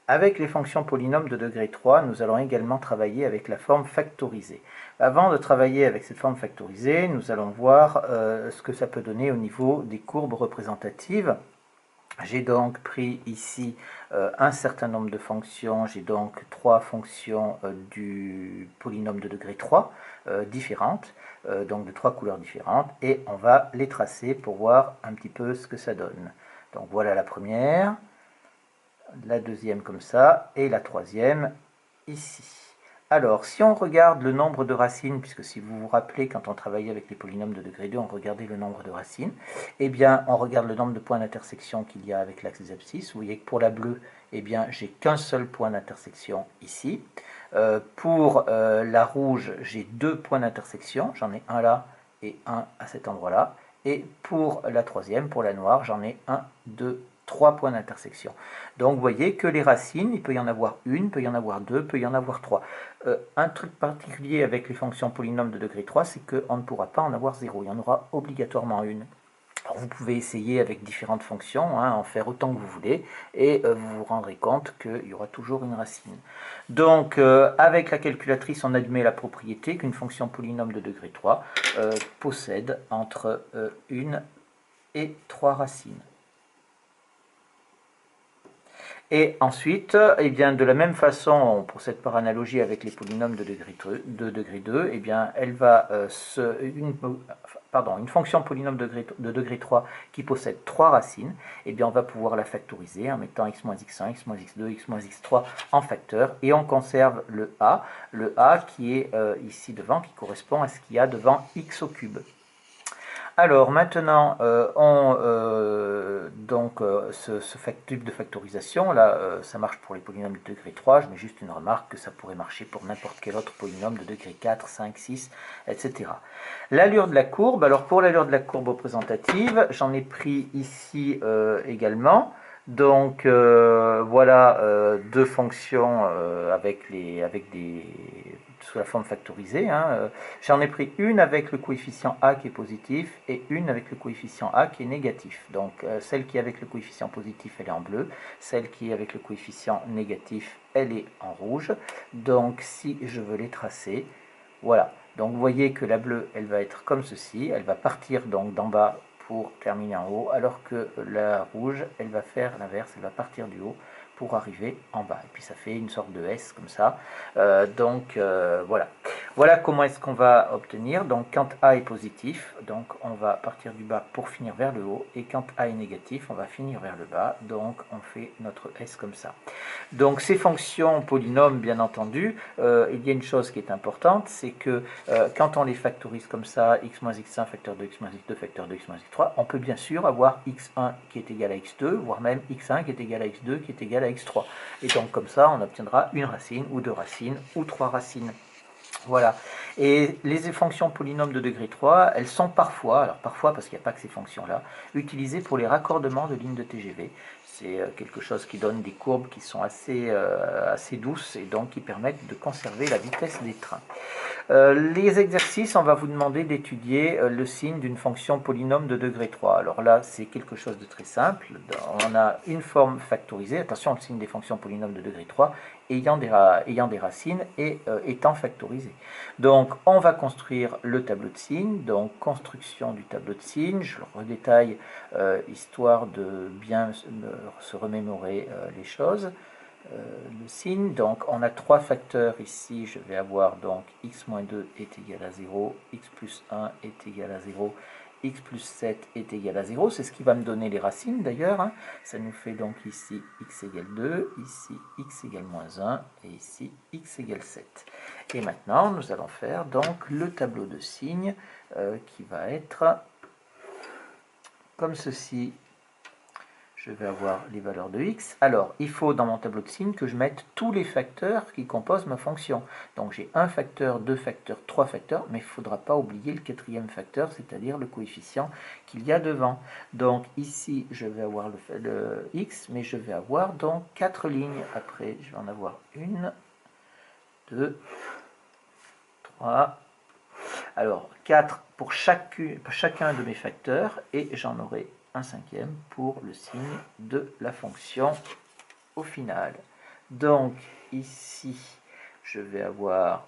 Avec les fonctions polynômes de degré 3, nous allons également travailler avec la forme factorisée. Avant de travailler avec cette forme factorisée, nous allons voir ce que ça peut donner au niveau des courbes représentatives. J'ai donc pris ici un certain nombre de fonctions, j'ai donc 3 fonctions du polynôme de degré 3 différentes, donc de 3 couleurs différentes, et on va les tracer pour voir un petit peu ce que ça donne. Donc voilà la première, la deuxième comme ça, et la troisième ici. Alors, si on regarde le nombre de racines, puisque si vous vous rappelez, quand on travaillait avec les polynômes de degré 2, on regardait le nombre de racines, eh bien, on regarde le nombre de points d'intersection qu'il y a avec l'axe des abscisses. Vous voyez que pour la bleue, eh bien, j'ai qu'un seul point d'intersection ici. Pour la rouge, j'ai 2 points d'intersection. J'en ai un là et un à cet endroit-là. Et pour la troisième, pour la noire, j'en ai 1, 2, 3 points d'intersection. Donc vous voyez que les racines, il peut y en avoir une, il peut y en avoir deux, il peut y en avoir trois. Un truc particulier avec les fonctions polynômes de degré 3, c'est qu'on ne pourra pas en avoir 0, il y en aura obligatoirement une. Alors vous pouvez essayer avec différentes fonctions, en faire autant que vous voulez, et vous vous rendrez compte qu'il y aura toujours une racine. Donc avec la calculatrice, on admet la propriété qu'une fonction polynôme de degré 3 possède entre 1 et 3 racines. Et ensuite, eh bien, de la même façon, on procède par analogie avec les polynômes de degré 2, eh bien, elle va une fonction polynôme de degré 3 qui possède 3 racines, eh bien, on va pouvoir la factoriser en mettant x-x1, x-x2, x-x3 en facteur, et on conserve le a qui est ici devant, qui correspond à ce qu'il y a devant x au cube. Alors maintenant, ce type de factorisation, là, ça marche pour les polynômes de degré 3, je mets juste une remarque que ça pourrait marcher pour n'importe quel autre polynôme de degré 4, 5, 6, etc. L'allure de la courbe, alors pour l'allure de la courbe représentative, j'en ai pris ici également. Donc voilà deux fonctions sous la forme factorisée. J'en ai pris une avec le coefficient a qui est positif et une avec le coefficient a qui est négatif. Donc celle qui est avec le coefficient positif, elle est en bleu. Celle qui est avec le coefficient négatif, elle est en rouge. Donc si je veux les tracer, voilà. Donc vous voyez que la bleue, elle va être comme ceci. Elle va partir donc d'en bas pour terminer en haut, alors que la rouge, elle va faire l'inverse, elle va partir du haut pour arriver en bas. Et puis ça fait une sorte de S comme ça. Voilà. Voilà comment est-ce qu'on va obtenir. Donc quand A est positif, donc on va partir du bas pour finir vers le haut. Et quand A est négatif, on va finir vers le bas. Donc on fait notre S comme ça. Donc ces fonctions polynômes, bien entendu, il y a une chose qui est importante, c'est que quand on les factorise comme ça, x moins x1, facteur de x moins x2, facteur de x moins x3, on peut bien sûr avoir x1 qui est égal à x2, voire même x1 qui est égal à x2, qui est égal à x3. Et donc comme ça, on obtiendra une racine, ou deux racines, ou trois racines. Voilà. Et les fonctions polynômes de degré 3, elles sont parfois, alors parfois parce qu'il n'y a pas que ces fonctions-là, utilisées pour les raccordements de lignes de TGV. C'est quelque chose qui donne des courbes qui sont assez douces et donc qui permettent de conserver la vitesse des trains. Les exercices, on va vous demander d'étudier le signe d'une fonction polynôme de degré 3. Alors là, c'est quelque chose de très simple. On a une forme factorisée. Attention, le signe des fonctions polynômes de degré 3 ayant des racines et étant factorisé. Donc, on va construire le tableau de signes. Donc, construction du tableau de signes. Je le redétaille histoire de bien se remémorer les choses. Le signe, donc on a trois facteurs ici, je vais avoir donc x-2 est égal à 0, x plus 1 est égal à 0, x plus 7 est égal à 0, c'est ce qui va me donner les racines d'ailleurs, ça nous fait donc ici x égale 2, ici x égale moins 1, et ici x égale 7. Et maintenant nous allons faire donc le tableau de signes qui va être comme ceci. Je vais avoir les valeurs de x. Alors, il faut dans mon tableau de signes que je mette tous les facteurs qui composent ma fonction. Donc j'ai un facteur, deux facteurs, trois facteurs, mais il ne faudra pas oublier le quatrième facteur, c'est-à-dire le coefficient qu'il y a devant. Donc ici, je vais avoir le x, mais je vais avoir donc 4 lignes. Après, je vais en avoir 1, 2, 3. Alors, 4 pour chacun de mes facteurs, et j'en aurai un cinquième pour le signe de la fonction au final. Donc ici, je vais avoir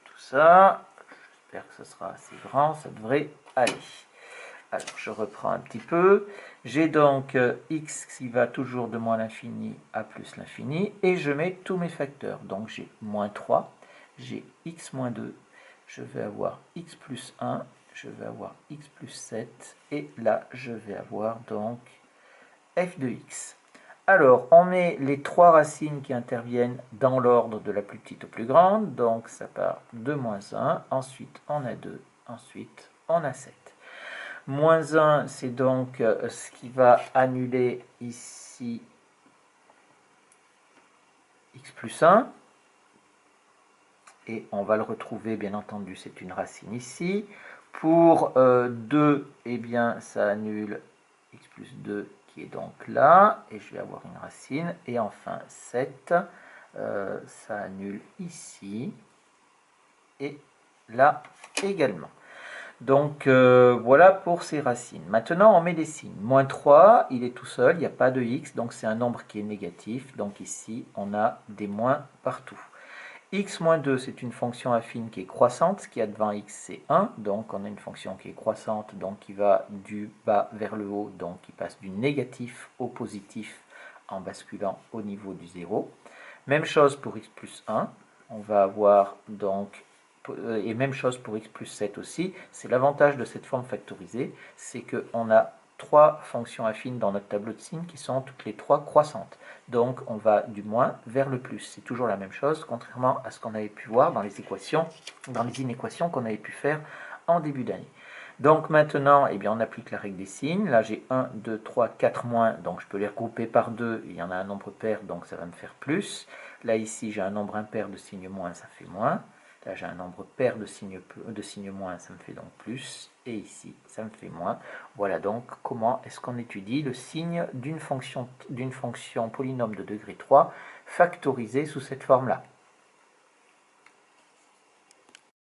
tout ça. J'espère que ce sera assez grand, ça devrait aller. Alors je reprends un petit peu. J'ai donc x qui va toujours de moins l'infini à plus l'infini. Et je mets tous mes facteurs. Donc j'ai moins 3, j'ai x moins 2, je vais avoir x plus 1, je vais avoir x plus 7. Et là, je vais avoir donc f de x. Alors, on met les trois racines qui interviennent dans l'ordre de la plus petite au plus grande. Donc, ça part de moins 1. Ensuite, on a 2. Ensuite, on a 7. Moins 1, c'est donc ce qui va annuler ici x plus 1. Et on va le retrouver, bien entendu, c'est une racine ici. Pour 2, eh bien, ça annule x plus 2 qui est donc là. Et je vais avoir une racine. Et enfin, 7, ça annule ici. Et là également. Donc voilà pour ces racines. Maintenant on met des signes. Moins 3, il est tout seul, il n'y a pas de x, donc c'est un nombre qui est négatif. Donc ici on a des moins partout. X moins 2, c'est une fonction affine qui est croissante. Ce qu'il y a devant x, c'est 1. Donc on a une fonction qui est croissante, donc qui va du bas vers le haut, donc qui passe du négatif au positif en basculant au niveau du 0. Même chose pour x plus 1. On va avoir donc, et même chose pour x plus 7 aussi. C'est l'avantage de cette forme factorisée, c'est qu'on a trois fonctions affines dans notre tableau de signes qui sont toutes les trois croissantes. Donc on va du moins vers le plus. C'est toujours la même chose, contrairement à ce qu'on avait pu voir dans les équations, dans les inéquations qu'on avait pu faire en début d'année. Donc maintenant, eh bien, on applique la règle des signes. Là, j'ai 1, 2, 3, 4 moins, donc je peux les regrouper par 2. Il y en a un nombre pair, donc ça va me faire plus. Là, ici, j'ai un nombre impair de signe moins, ça fait moins. Là, j'ai un nombre pair de signe moins, ça me fait donc plus. Et ici, ça me fait moins. Voilà donc comment est-ce qu'on étudie le signe d'une fonction polynôme de degré 3 factorisée sous cette forme-là.